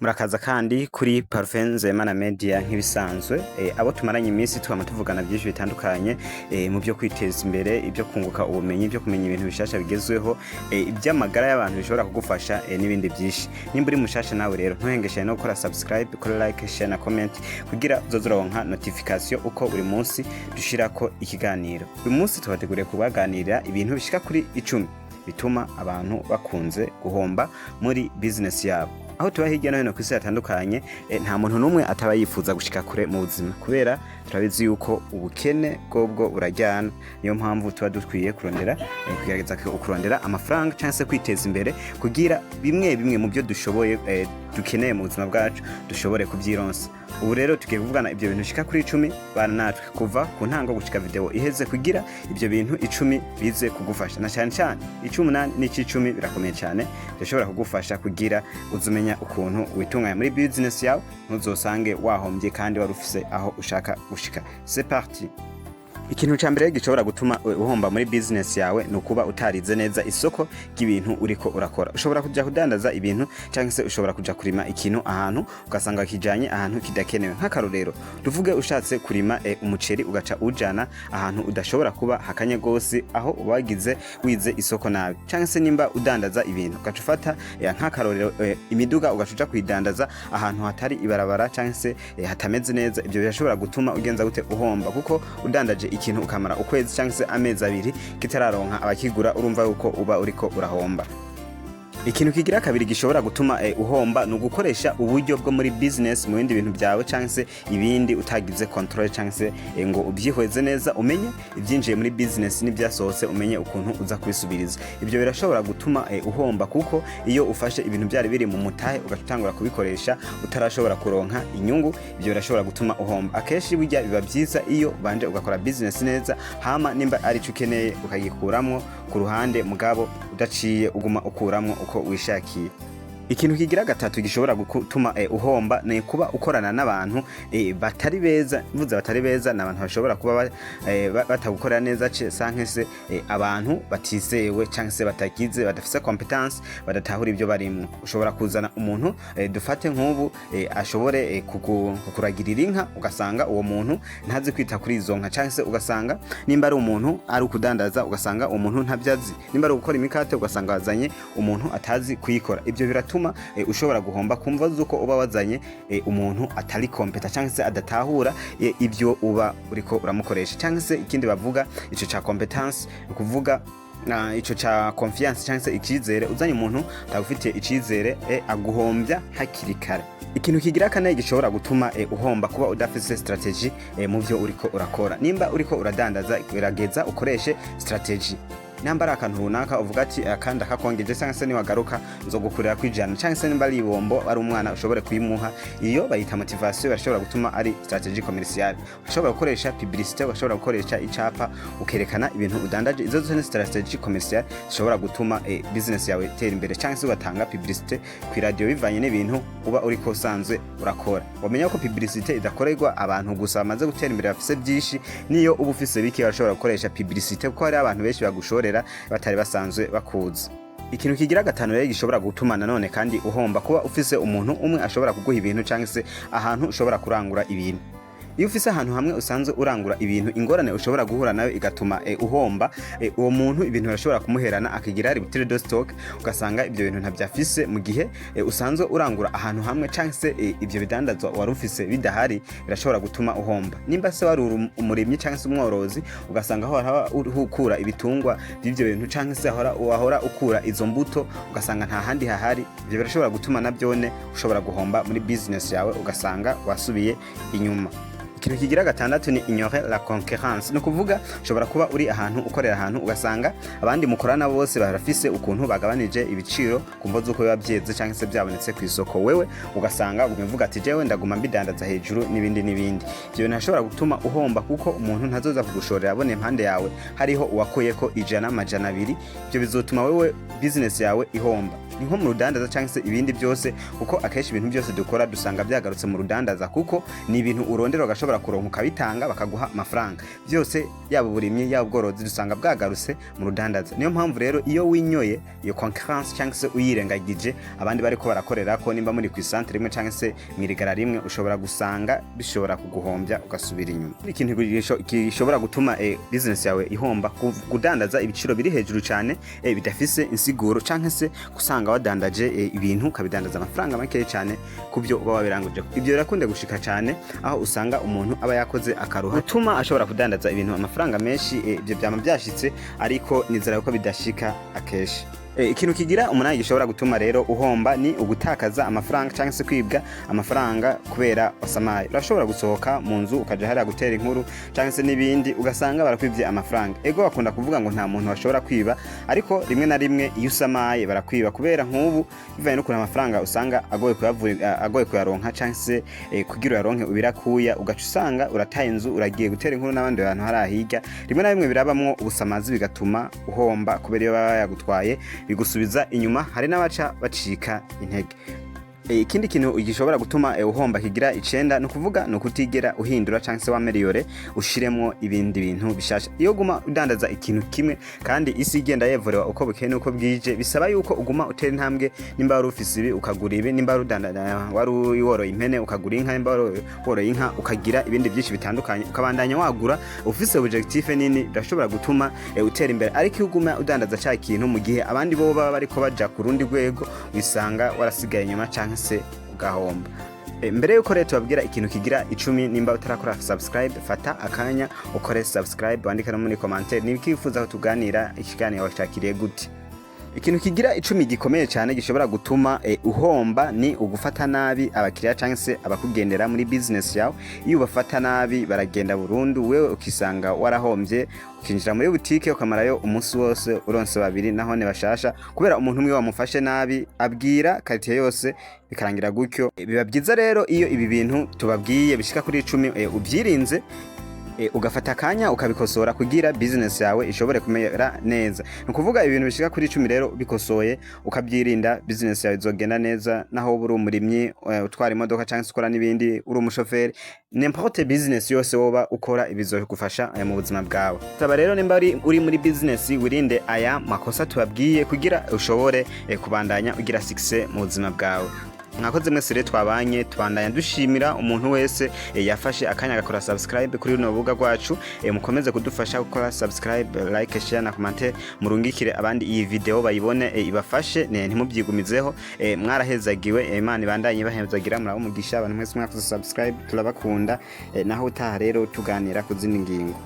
Murakaza kandi kuri Parfum Zemana Media nk'ibisanzwe abo tumaranye iminsi twama tuvugana byinshi bitandukanye mu byo kwiteza imbere, ibyo kunguka ubumenyi, ibyo kumenya ibintu bishasha bigezweho, iby'amagara y'abantu bishobora kugufasha n'ibindi byinshi. Nimba uri mushasha nawe rero ntuhengeshe no gukora subscribe, gukora like, share na comment kugira uzozoronka notification uko buri munsi dushirako ikiganiro. Uyu munsi tubateguriye kubaganirira ibintu bishika kuri 10 bituma abantu bakunze guhomba muri business yabo. Aho tuba hirya no hino kw'isi hatandukanye, nta muntu numwe ataba yifuza gushika kure mu buzima, kubera turabizi yuko ubukene bwobwo burajyana. Niyo mpamvu tuba dukwiye kugerageza kurondera amafaranga cyangwa se kwiteza imbere kugira bimwe mu byo dushoboye dukeneye mu buzima bwacu dushobore kubyironsa. Ubu rero tugiye kuvugana ibyo bintu shika kuri 10 bana natwe kuva ku ntango gushika video iheze kugira ibyo bintu 10 bize kugufasha, na cyane 18 n'iki 10 birakomeye cyane bishobora kugufasha kugira uzumenya ukuntu witunganya muri business yawe, ntuzosange wahombye kandi warufise aho ushaka gushika. C'est parti. Ikintu cyambere gishobora gutuma uhomba muri business yawe nukuba utarize neza isoko ry'ibintu uriko urakora. Ushobora kujya kudandaza ibintu cyangwa se ushobora kujya kurima ikintu ahantu ugasanga kijanye ahantu kidakenewe. Nk'akarorero tuvuge ushatse kurima umuceri ugaca ujana ahantu udashobora kuba hakanye gose, aho ubagize wize isoko nabi. Cyangwa se nimba udandaza ibintu ugacufata nk'akarorero imiduga ugacuja kwidandaza ahantu hatari ibarabara cyangwa se hatameze neza, ibyo birashobora gutuma ugenza gute uhomba, kuko udandaje ikintu ukamara ukwezi cyangwa se amezi abiri kitararonka abakigura, urumva yuko uba uriko urahomba. Ikintu kigira kabiri gishobora gutuma uhomba no gukoresha uburyo bwo muri business mu bindi bintu byawe cyangwa se ibindi utagize control cyangwa se ngo ubyihweze neza, umenye ibyinjiye muri business n'ibyasohotse, umenye ukuntu uza kubisubiriza. Ibyo birashobora gutuma uhomba, kuko iyo ufashe ibintu byari biri mu mutahe ugatangura kubikoresha utarashobora kuronka inyungu, ibyo birashobora gutuma uhomba. Akeshi bijya biba byiza iyo banje ugakora business neza, hama nimba ari cyo ukeneye ukagikuramwo ku ruhande mugabo udaciye uguma ukuramwo uko wishakiye. Ikintu kigira gatatu gishobora gutuma uhomba ni kuba ukorana n'abantu batari beza. Mvuze batari beza n'abantu bashobora kuba batagukorera neza canke se abantu batizewe cyangwa se batagize badafise competence, badatahura ibyo barimo. Ushobora kuzana umuntu dufate nk'ubu ashobore kukuragirira inka, ugasanga uwo muntu ntazi kwita kuri izo nka, cyangwa se ugasanga nimba ari umuntu ari ukudandaza ugasanga uwo muntu ntabyazi, nimba ari gukora imikate ugasanga wazanye umuntu atazi kuyikora. Ibyo biratuma ushobora guhomba, kumva zuko uba wazanye umuntu atari kompeta cyangwa se adatahura ibyo uba uriko uramukoresha. Cyangwa se ikindi bavuga ico ca competence, ukuvuga ico ca confiance cyangwa se ikizere. Uzanye umuntu atagufitiye ikizere aguhombya hakiri kare. Ikintu kigira kane gishobora gutuma uhomba, kuba udafise strategy mu byo uriko urakora. Nimba uriko uradandaza, gerageza ukoreshe strategy. Nambara akantu runaka uvuga ati akanda kakongeje cyangwa se niwagaruka nzogukurira kwijana, cyangwa se nimba ari ibombo ari umwana ushobore kuyimuha. Iyo bayita motivation, bashobora gutuma ari strategie commerciale. Ushobora gukoresha publicité, ushobora gukoresha icapa ukerekana ibintu udandaje. Izo zose ni strategie commerciale zishobora gutuma business yawe itera imbere, cyangwa se ugatanga publicité ku radio bivanye n'ibintu uba uriko usanzwe urakora. Wamenya ko publicité idakorerwa abantu gusa bamaze gutera imbere bafise byinshi, niyo uba ufise biki bashobora gukoresha publicité, kuko hari abantu benshi bagushorera batari basanzwe bakuza. Ikintu kigira gatanu rero gishobora gutuma nanone kandi uhomba, kuba ufise umuntu umwe ashobora kuguha ibintu cyangwa se ahantu ushobora kurangura ibintu. Iyo ufise ahantu hamwe usanzwe urangura ibintu, ingorane ushobora guhura nayo igatuma uhomba. Uwo muntu ibintu urashobora kumuherana akigira rupture de stock, ugasanga ibyo bintu ntabyafise mu gihe usanzwe urangura ahantu hamwe, cyangwa se ibyo bidandazwa wari ufise bidahari, birashobora gutuma uhomba. Nimba se wari umurimyi cyangwa se umworozi, ugasanga aho ukura ibitungwa by'ibyo bintu, cyangwa se wahora ukura izo mbuto ugasanga nta handi hahari, ibyo birashobora gutuma nabyone ushobora guhomba muri business yawe, ugasanga wasubiye inyuma. Ikintu kigira gatandatu ni ignorer la concurrence. No kuvuga ushobora kuba uri ahantu ukorera ahantu ugasanga abandi mukorana bose barafise ukuntu bagabanije ibiciro, kumva zuko biba byeze cyangwa se byabonetse ku isoko, wewe ugasanga uvuga ati jewe ndaguma mbidandaza hejuru n'ibindi. Ibyo ntashobora gutuma uhomba, kuko umuntu ntazoza kugushorera abone impande yawe hariho uwakoyeko 100 amajana 200. Ibyo bizotuma wewe business yawe ihomba. ni nko mu rudandaza cyangwa se ibindi byose, kuko akenshi ibintu byose dukora dusanga byagarutse mu rudandaza, kuko ni ibintu urondera ugashobora kuronka ukabitanga bakaguha amafaranga. Byose yaba uburimyi yaba ubworozi dusanga bwagarutse mu rudandaza. Niyo mpamvu rero iyo winyoye iyo concurrence cyangwa se uyirengagije abandi bariko barakorera ko, nimba muri ku centre rimwe cyangwa se mwirigara rimwe, ushobora gusanga bishobora kuguhombya ugasubira inyuma. Ikintu gishobora gutuma business yawe ihomba, kudandaza ibiciro biri hejuru cyane bidafise insiguro, cyangwa se kusanga wadandaje ibintu kabidandaza amafaranga make cyane kubyo uba wabiranguje. Ibyo birakunde gushika cyane, aho usanga umuntu aba yakoze akaruha gutuma ashobora kudandaza ibintu amafaranga menshi. Ibyo byama byashitse, ariko nizera ko bidashika akeshi. Ikintu kigira umunani gishobora gutuma rero uhomba ni ugutakaza amafaranga cyangwa se kwibwa amafaranga kubera wasamaye. Urashobora gusohoka mu nzu ukaja hariya gutera inkuru cyangwa se nibindi, ugasanga barakwibye amafaranga. Ego bakunda kuvuga ngo nta muntu washobora kwiba, ariko rimwe na rimwe iyo usamaye barakwiba, kubera nk'ubu bivanye no kuna amafaranga usanga agoye kuyaronka cyangwa se kugira uyaronke ubirakuya, ugaca usanga urataye inzu uragiye gutera inkuru n'abandi bantu harahiga. Rimwe na rimwe birabamwo ubusamazi bigatuma uhomba, kubera iyo baba yagutwaye bigusubiza inyuma, hari n'abaca bacika intege. Ikindi kintu gishobora gutuma uhomba kigira 9 no kuvuga no kutigera uhindura cyangwa se wameliore ushiremo ibindi bintu bishasha. Iyo guma udandaza ikintu kimwe kandi isi igenda yevorewa uko bukene uko bwije, bisaba yuko uguma utera intambwe. Nimba wari ufise ibi ukagura ibi, nimba udandaza wari woroye impene ukagura inka, nimba woroye inka ukagira ibindi byinshi bitandukanye, ukabandanya wagura ufise objectif nini, birashobora gutuma utera imbere. Ariko iyo guma udandaza cya kintu mu gihe abandi bo baba bariko baja ku rundi rwego, wisanga warasigaye inyuma cyangwa se ugahomba. Mbere yuko rero tubabwira ikintu kigira 10, nimba utarakora subscribe, fata akanya ukore subscribe, wandika no muri commentaire nibikifuza ko tuganira ikiganiro washakiriye gute. Ikintu kigira 10 gikomeye cyane gishobora gutuma uhomba ni ugufata nabi abakiriya cyangwa se abakugendera muri business yawe. Iyo ubafata nabi baragenda burundu, wewe ukisanga warahombye, ukinjira muri boutique ukamarayo umunsi wose uronse babiri nahone bashasha, kubera umuntu umwe wamufashe nabi abwira quartier yose, bikarangira gutyo. Biba byiza rero iyo ibi bintu tubabwiye bishika kuri 10 ubyirinze, ugafata akanya ukabikosora kugira business yawe ishobore kumera neza. Nukuvuga ibintu bishika kuri 10 rero bikosoye ukabyirinda, business yawe izogenda neza. Naho buri umurimyi utwara imodoka cyangwa ukora nibindi, uri umushoferi, n'importe business yose woba ukora ibizogufasha mu buzima bwawe. Saba rero nimba uri muri business wirinde aya makosa tubabwiye kugira ushobore kubandanya ugira success mu buzima bwawe. Mwakoze mwese rero twabanye, tubandanya dushimira umuntu wese yafashe akanya agakora subscribe kuri runo rubuga rwacu. Mukomeze kudufasha gukora subscribe, like, share na commentaire, murungikire abandi iyi video bayibone ibafashe, ntimubyigumizeho. Mwarahezagiwe, Imana ibandanye bahezagira, murabo mugisha abantu mwese mwakoze subscribe, turabakunda. Naho utaha rero tuganira ku zindi ngingo.